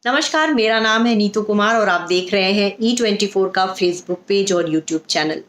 नमस्कार, मेरा नाम है नीतू कुमार और आप देख रहे हैं E24 का फेसबुक पेज और यूट्यूब चैनल।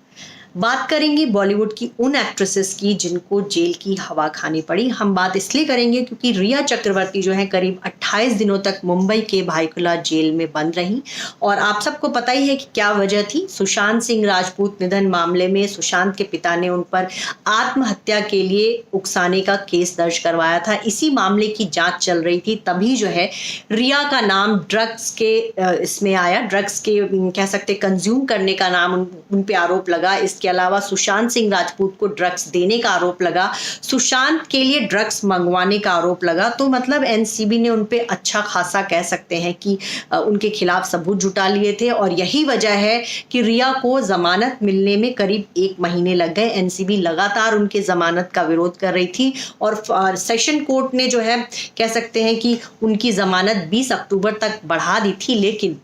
बात करेंगे बॉलीवुड की उन एक्ट्रेसेस की जिनको जेल की हवा खानी पड़ी। हम बात इसलिए करेंगे क्योंकि रिया चक्रवर्ती जो है करीब 28 दिनों तक मुंबई के भायखला जेल में बंद रही और आप सबको पता ही है कि क्या वजह थी। सुशांत सिंह राजपूत निधन मामले में सुशांत के पिता ने उन पर आत्महत्या के लिए उकसाने का केस दर्ज करवाया था। इसी मामले की जांच चल रही थी, तभी जो है रिया का नाम ड्रग्स के इसमें आया, ड्रग्स के कह सकते कंज्यूम करने का नाम उन पे आरोप लगा। इसके अलावा सुशांत सिंह राजपूत को ड्रग्स देने का आरोप लगा, सुशांत के लिए ड्रग्स मंगवाने का आरोप लगा। तो मतलब एनसीबी ने उन पे अच्छा खासा कह सकते हैं कि उनके खिलाफ सबूत जुटा लिए थे और यही वजह है कि रिया को जमानत मिलने में करीब 1 महीने लग गए। एनसीबी लगातार उनके जमानत का विरोध कर रही थी और सेशन कोर्ट ने जो है कह सकते हैं कि उनकी जमानत 20 अक्टूबर तक बढ़ा दी थी, लेकिन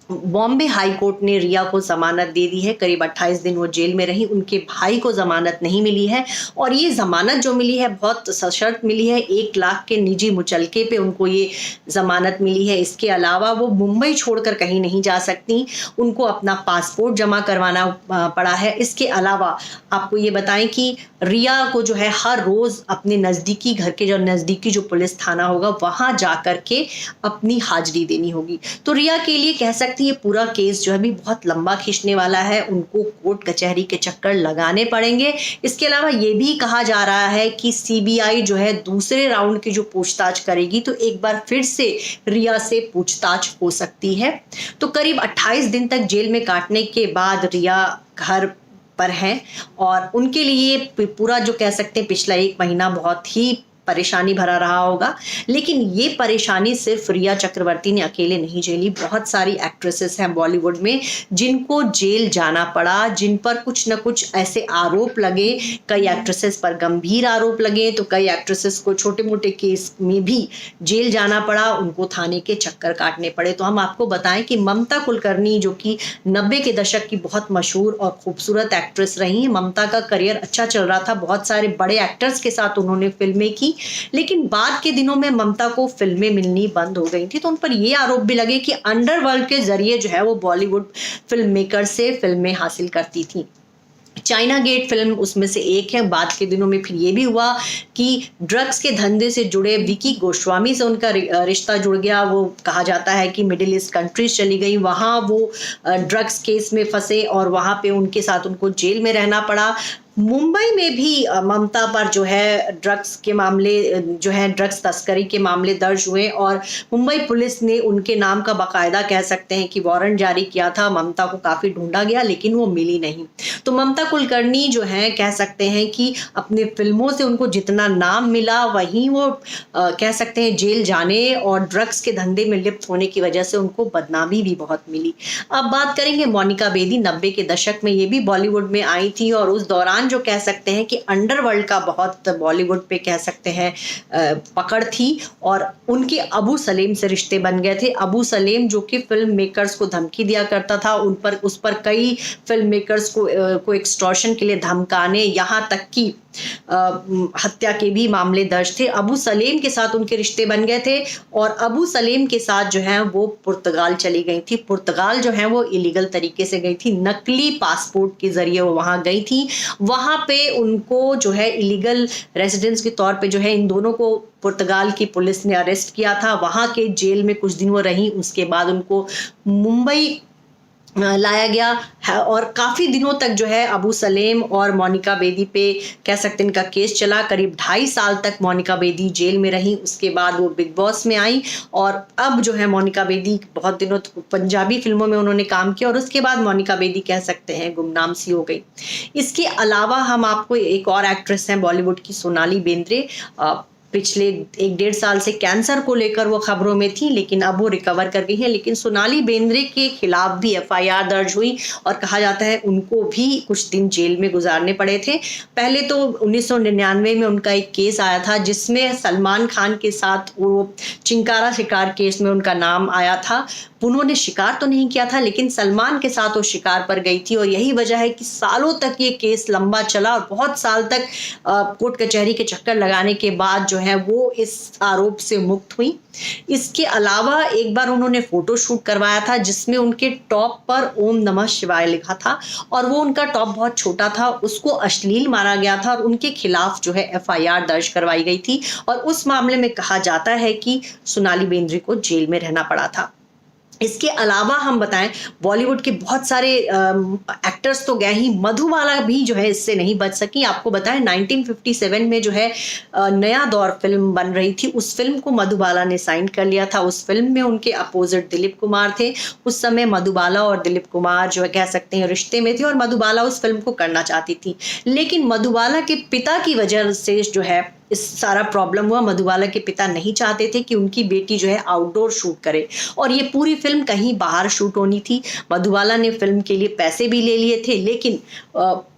बॉम्बे हाई कोर्ट ने रिया को जमानत दे दी है। करीब 28 दिन वो जेल में रही, उनके भाई को जमानत नहीं मिली है और ये जमानत जो मिली है बहुत सशर्त मिली है। 1 लाख के निजी मुचलके पे उनको ये जमानत मिली है। इसके अलावा वो मुंबई छोड़कर कहीं नहीं जा सकती, उनको अपना पासपोर्ट जमा करवाना पड़ा है। इसके अलावा आपको ये बताएं कि रिया को जो है हर रोज अपने नजदीकी घर के जो नजदीकी जो पुलिस थाना होगा वहां जाकर के अपनी हाजिरी देनी होगी। तो रिया के लिए कह सकती ये पूरा केस जो है भी बहुत लंबा खींचने वाला है, उनको कोर्ट कचहरी के चक्कर लगाने पड़ेंगे। इसके अलावा ये भी कहा जा रहा है कि सीबीआई जो है दूसरे राउंड की जो पूछताछ करेगी तो एक बार फिर से रिया से पूछताछ हो सकती है। तो करीब 28 दिन तक जेल में काटने के बाद रिया घर पर हैं और उनके लिए पूरा जो कह सकते हैं पिछला 1 महीना बहुत ही परेशानी भरा रहा होगा। लेकिन ये परेशानी सिर्फ रिया चक्रवर्ती ने अकेले नहीं झेली। बहुत सारी एक्ट्रेसेस हैं बॉलीवुड में जिनको जेल जाना पड़ा, जिन पर कुछ न कुछ ऐसे आरोप लगे। कई एक्ट्रेसेस पर गंभीर आरोप लगे तो कई एक्ट्रेसेस को छोटे मोटे केस में भी जेल जाना पड़ा, उनको थाने के चक्कर काटने पड़े। तो हम आपको बताएं कि ममता कुलकर्णी जो कि 90 के दशक की बहुत मशहूर और खूबसूरत एक्ट्रेस रही हैं। ममता का करियर अच्छा चल रहा था, बहुत सारे बड़े एक्टर्स के साथ उन्होंने फिल्में की, लेकिन बाद के दिनों में ममता को फिल्में मिलनी बंद हो गई थी। तो उन पर ये आरोप भी लगे कि अंडरवर्ल्ड के जरिए जो है वो बॉलीवुड फिल्म मेकर से फिल्में हासिल करती थी। चाइना गेट फिल्म उसमें से एक है। बाद के दिनों में फिर ये भी हुआ कि ड्रग्स के धंधे से जुड़े विकी गोस्वामी से उनका रिश्ता जुड़ गया। वो कहा जाता है कि मिडिल ईस्ट कंट्रीज चली गई, वहाँ वो ड्रग्स केस में फंसे और वहाँ पे उनके साथ उनको जेल में रहना पड़ा। मुंबई में भी ममता पर जो है ड्रग्स के मामले जो है ड्रग्स तस्करी के मामले दर्ज हुए और मुंबई पुलिस ने उनके नाम का बाकायदा कह सकते हैं कि वारंट जारी किया था। ममता को काफी ढूंढा गया लेकिन वो मिली नहीं। तो ममता कुलकर्णी जो है कह सकते हैं कि अपने फिल्मों से उनको जितना नाम मिला वहीं वो कह सकते हैं जेल जाने और ड्रग्स के धंधे में लिप्त होने की वजह से उनको बदनामी भी बहुत मिली। अब बात करेंगे मोनिका बेदी। 90 के दशक में ये भी बॉलीवुड में आई थी और उस दौरान जो कह सकते हैं कि अंडरवर्ल्ड का बहुत बॉलीवुड पे कह सकते हैं पकड़ थी और उनके अबू सलेम से रिश्ते बन गए थे। अबू सलेम जो कि फिल्म मेकर्स को धमकी दिया करता था, उस पर कई फिल्म मेकर्स को एक्सटॉर्शन के लिए धमकाने, यहाँ तक कि हत्या के भी मामले दर्ज थे। अबू सलेम के साथ उनके रिश्ते बन गए थे और अबू सलेम के साथ जो है वो पुर्तगाल चली गई थी। पुर्तगाल जो है वो इलीगल तरीके से गई थी, नकली पासपोर्ट के जरिए वो वहां गई थी। वहां पे उनको जो है इलीगल रेजिडेंस के तौर पे जो है इन दोनों को पुर्तगाल की पुलिस ने अरेस्ट किया था। वहां के जेल में कुछ दिन वो रही, उसके बाद उनको मुंबई लाया गया है और काफ़ी दिनों तक जो है अबू सलेम और मोनिका बेदी पे कह सकते हैं इनका केस चला। करीब 2.5 साल तक मोनिका बेदी जेल में रही, उसके बाद वो बिग बॉस में आई और अब जो है मोनिका बेदी बहुत दिनों तक पंजाबी फिल्मों में उन्होंने काम किया और उसके बाद मोनिका बेदी कह सकते हैं गुमनाम सी हो गई। इसके अलावा हम आपको एक और एक्ट्रेस हैं बॉलीवुड की, सोनाली बेंद्रे। पिछले 1-1.5 साल से कैंसर को लेकर वो खबरों में थी लेकिन अब वो रिकवर कर गई हैं। लेकिन सोनाली बेंद्रे के खिलाफ भी एफआईआर दर्ज हुई और कहा जाता है उनको भी कुछ दिन जेल में गुजारने पड़े थे। पहले तो 1999 में उनका एक केस आया था जिसमें सलमान खान के साथ वो चिंकारा शिकार केस में उनका नाम आया था। उन्होंने शिकार तो नहीं किया था लेकिन सलमान के साथ वो शिकार पर गई थी और यही वजह है कि सालों तक ये केस लंबा चला और बहुत साल तक कोर्ट कचहरी के चक्कर लगाने के बाद जो है वो इस आरोप से मुक्त हुई। इसके अलावा एक बार उन्होंने फोटो शूट करवाया था जिसमें उनके टॉप पर ओम नमः शिवाय लिखा था और वो उनका टॉप बहुत छोटा था, उसको अश्लील माना गया था और उनके खिलाफ जो है एफआईआर दर्ज करवाई गई थी और उस मामले में कहा जाता है कि सोनाली बेंद्रे को जेल में रहना पड़ा था। इसके अलावा हम बताएं, बॉलीवुड के बहुत सारे एक्टर्स तो गए ही, मधुबाला भी जो है इससे नहीं बच सकी। आपको बताएं 1957 में जो है नया दौर फिल्म बन रही थी, उस फिल्म को मधुबाला ने साइन कर लिया था। उस फिल्म में उनके अपोजिट दिलीप कुमार थे। उस समय मधुबाला और दिलीप कुमार जो है कह सकते हैं रिश्ते में थे और मधुबाला उस फिल्म को करना चाहती थी, लेकिन मधुबाला के पिता की वजह से जो है इस सारा प्रॉब्लम हुआ। मधुबाला के पिता नहीं चाहते थे कि उनकी बेटी जो है आउटडोर शूट करे और ये पूरी फिल्म कहीं बाहर शूट होनी थी। मधुबाला ने फिल्म के लिए पैसे भी ले लिए थे, लेकिन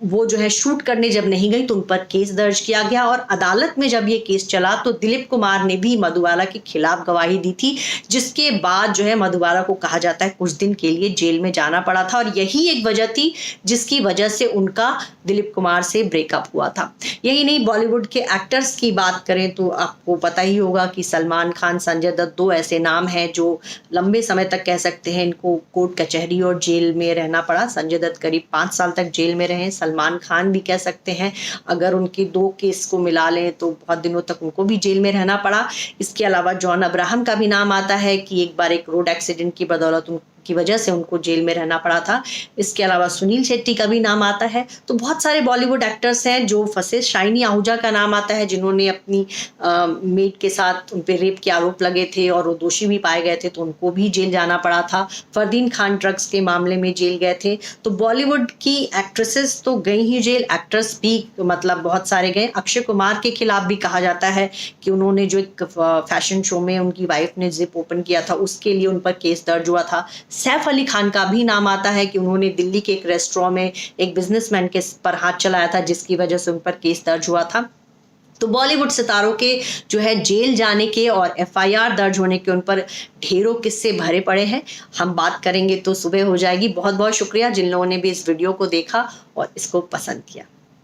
वो जो है शूट करने जब नहीं गई तो उन पर केस दर्ज किया गया और अदालत में जब ये केस चला तो दिलीप कुमार ने भी मधुबाला के खिलाफ गवाही दी थी, जिसके बाद जो है मधुबाला को कहा जाता है कुछ दिन के लिए जेल में जाना पड़ा था और यही एक वजह थी जिसकी वजह से उनका दिलीप कुमार से ब्रेकअप हुआ था। यही नहीं, बॉलीवुड के एक्टर्स की बात करें तो आपको पता ही होगा कि सलमान खान, संजय दत्त दो ऐसे नाम हैं जो लंबे समय तक कह सकते हैं इनको कोर्ट कचहरी और जेल में रहना पड़ा। संजय दत्त करीब 5 साल तक जेल में रहे। सलमान खान भी कह सकते हैं अगर उनके 2 केस को मिला लें तो बहुत दिनों तक उनको भी जेल में रहना पड़ा। इसके अलावा जॉन अब्राहम का भी नाम आता है कि एक बार एक रोड एक्सीडेंट की बदौलत की वजह से उनको जेल में रहना पड़ा था। इसके अलावा सुनील शेट्टी का भी नाम आता है। तो बहुत सारे बॉलीवुड एक्टर्स हैं जो फंसे। शाइनी आहूजा का नाम आता है जिन्होंने अपनी मेड के साथ उन पे रेप के आरोप लगे थे और वो दोषी भी पाए गए थे तो उनको भी जेल जाना पड़ा था। फरदीन खान ड्रग्स के मामले में जेल गए थे। तो बॉलीवुड की एक्ट्रेसेस तो गई ही जेल, एक्टर्स भी मतलब बहुत सारे गए। अक्षय कुमार के खिलाफ भी कहा जाता है कि उन्होंने जो एक फैशन शो में उनकी वाइफ ने जिप ओपन किया था उसके लिए उन पर केस दर्ज हुआ था। सैफ अली खान का भी नाम आता है कि उन्होंने दिल्ली के एक रेस्टोरेंट में एक बिजनेसमैन के पर हाथ चलाया था जिसकी वजह से उन पर केस दर्ज हुआ था। तो बॉलीवुड सितारों के जो है जेल जाने के और एफआईआर दर्ज होने के उन पर ढेरों किस्से भरे पड़े हैं। हम बात करेंगे तो सुबह हो जाएगी। बहुत बहुत शुक्रिया जिन लोगों ने भी इस वीडियो को देखा और इसको पसंद किया।